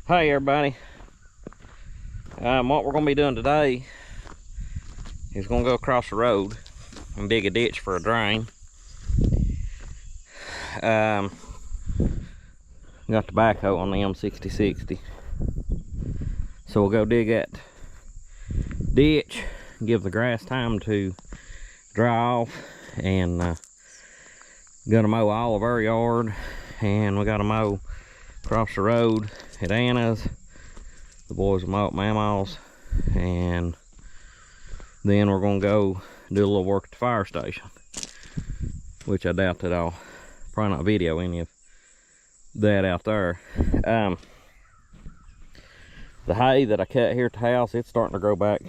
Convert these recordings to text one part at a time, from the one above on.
Hey everybody, what we're going to be doing today is going to go across the road and dig a ditch for a drain. Got the backhoe on the M6060, so we'll go dig that ditch, give the grass time to dry off, and gonna mow all of our yard, and we gotta mow across the road at Anna's. The boys will mow at Mama's, and then we're gonna go do a little work at the fire station, which I doubt that I'll probably not video any of that out there. The hay that I cut here at the house, it's starting to grow back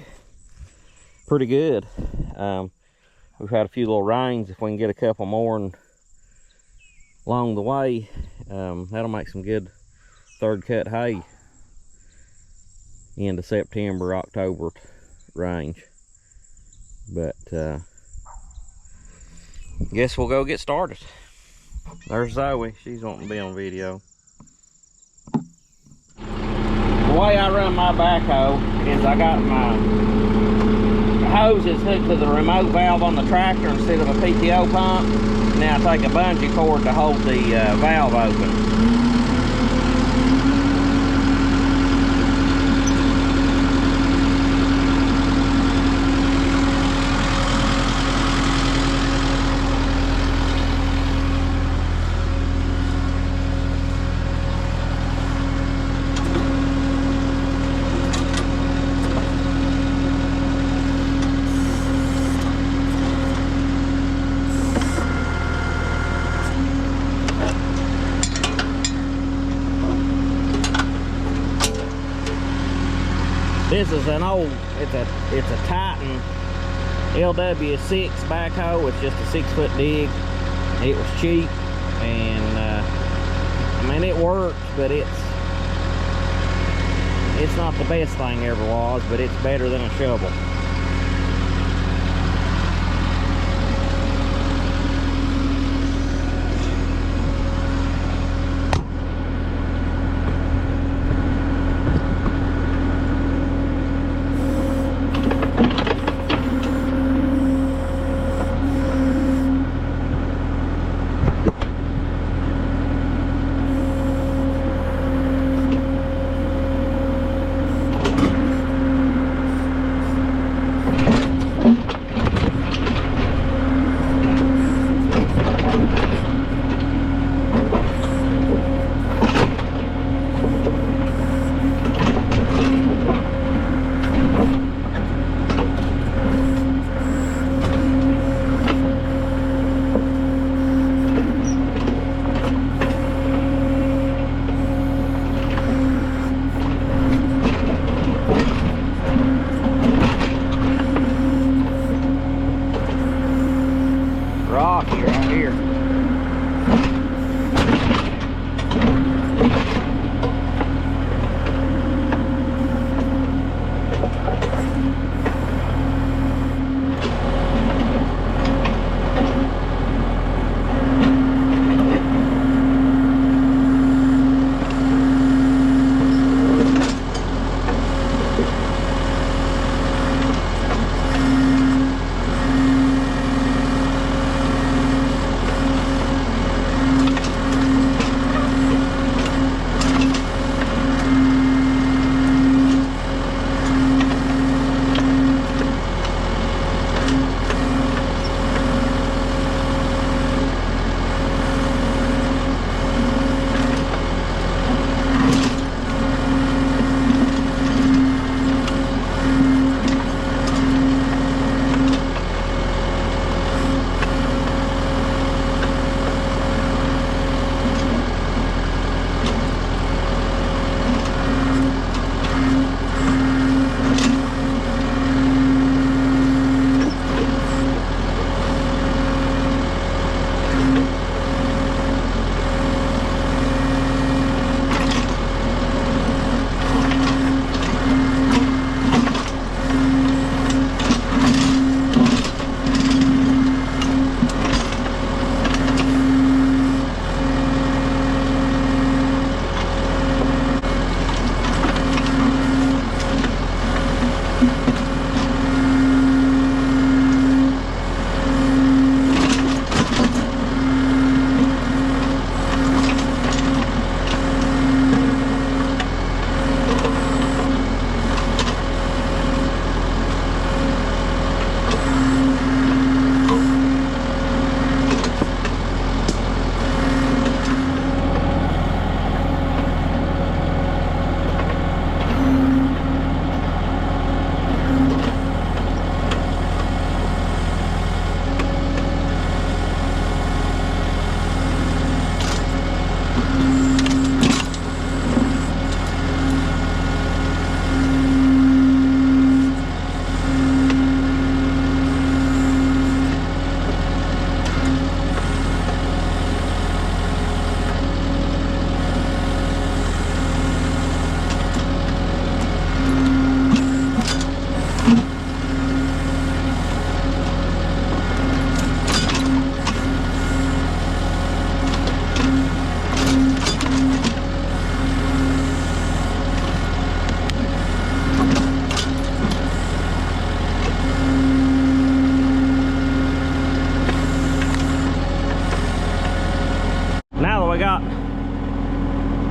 pretty good. We've had a few little rains. If we can get a couple more and along the way, that'll make some good third cut hay into September, October range. But guess we'll go get started. There's Zoe, she's wanting to be on video. The way I run my backhoe is I got my hoses hooked to the remote valve on the tractor instead of a PTO pump. Now I take a bungee cord to hold the valve open. This is an old, it's a Titan LW-6 backhoe. It's just a 6-foot dig. It was cheap, and I mean, it works, but it's not the best thing ever was, but it's better than a shovel.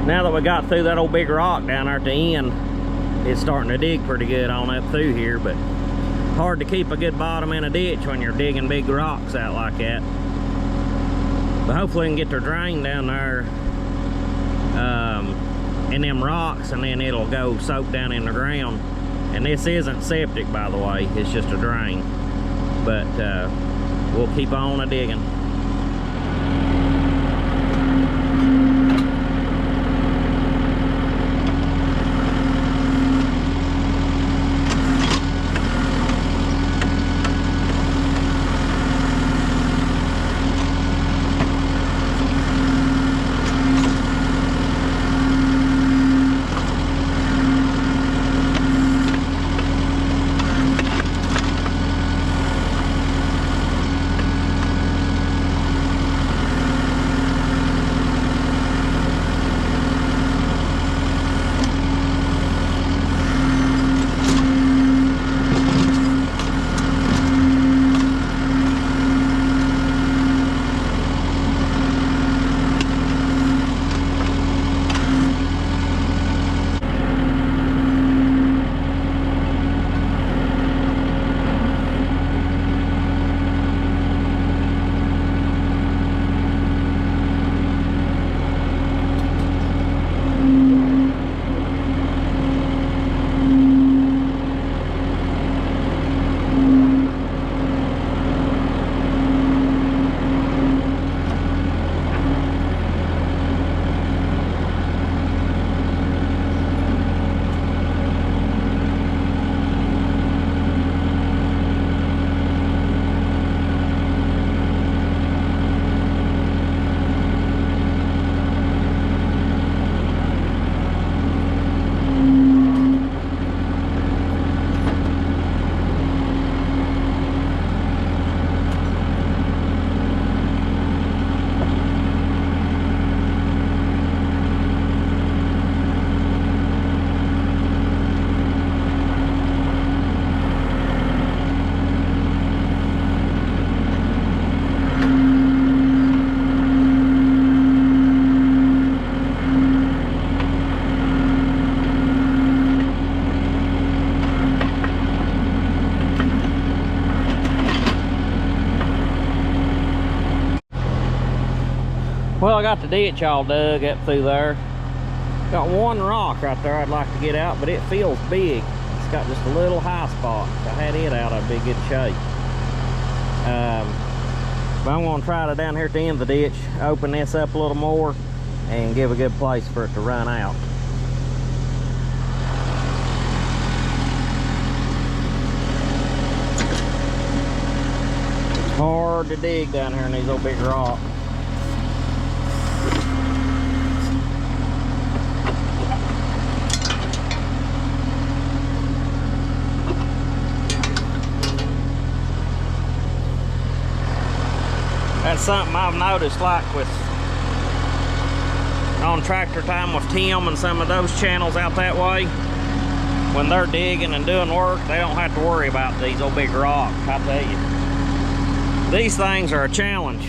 now that we got through that old big rock down there at the end, it's starting to dig pretty good on up through here, but hard to keep a good bottom in a ditch when you're digging big rocks out like that. But hopefully we can get the drain down there in them rocks, and then it'll go soak down in the ground. And this isn't septic, by the way, it's just a drain. But we'll keep on a-digging. Well, I got the ditch all dug up through there. Got one rock right there I'd like to get out, but it feels big. It's got just a little high spot. If I had it out, I'd be in good shape. But I'm gonna try to, down here at the end of the ditch, open this up a little more and give a good place for it to run out. It's hard to dig down here in these old big rocks. That's something I've noticed, like with on Tractor Time with Tim and some of those channels out that way. When they're digging and doing work, they don't have to worry about these old big rocks, I tell you. These things are a challenge.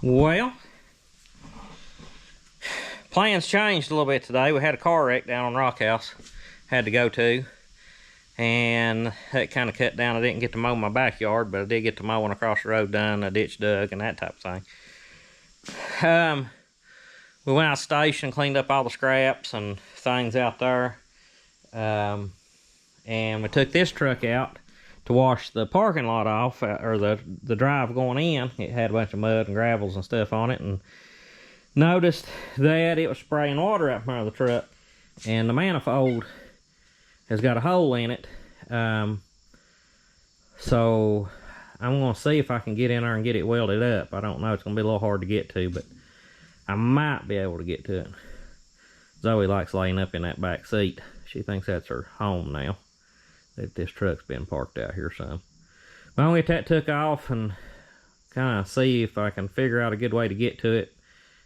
Well, plans changed a little bit today. We had a car wreck down on Rock House, had to go to, and that kind of cut down. I didn't get to mow my backyard, but I did get to mowing across the road done, a ditch dug, and that type of thing. We went out to the station, cleaned up all the scraps and things out there, and we took this truck out to wash the parking lot off, or the drive going in. It had a bunch of mud and gravels and stuff on it, and noticed that it was spraying water out front of the truck, and the manifold has got a hole in it. So I'm going to see if I can get in there and get it welded up. I don't know, it's going to be a little hard to get to, but I might be able to get to it. Zoe likes laying up in that back seat. She thinks that's her home now, that this truck's been parked out here some. But I'm going to get that took off and kind of see if I can figure out a good way to get to it,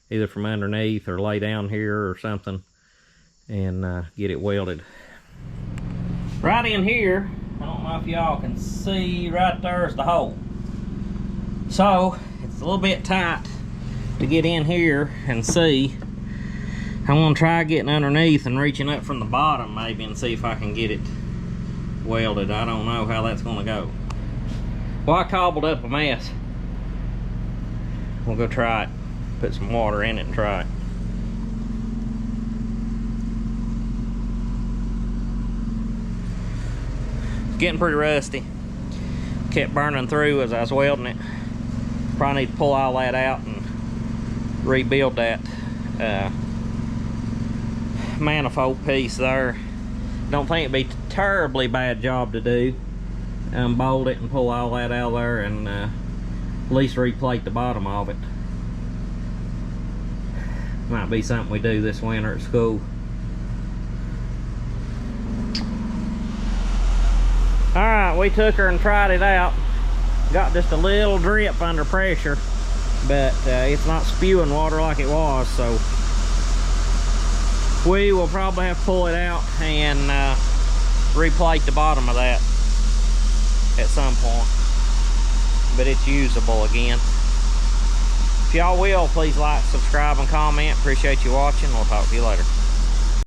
either from underneath or lay down here or something, and get it welded. Right in here, I don't know if y'all can see, right there's the hole. So it's a little bit tight to get in here and see. I'm gonna try getting underneath and reaching up from the bottom maybe and see if I can get it welded. I don't know how that's gonna go. Well, I cobbled up a mess. We'll go try it. Put some water in it and try it. It's getting pretty rusty. Kept burning through as I was welding it. Probably need to pull all that out and rebuild that manifold piece there. Don't think it'd be a terribly bad job to do. Unbolt it and pull all that out of there, and at least replate the bottom of it. Might be something we do this winter at school. Alright, we took her and tried it out. Got just a little drip under pressure, but it's not spewing water like it was, so we will probably have to pull it out and replate the bottom of that at some point, but it's usable again. If y'all will, please like, subscribe, and comment. Appreciate you watching. We'll talk to you later.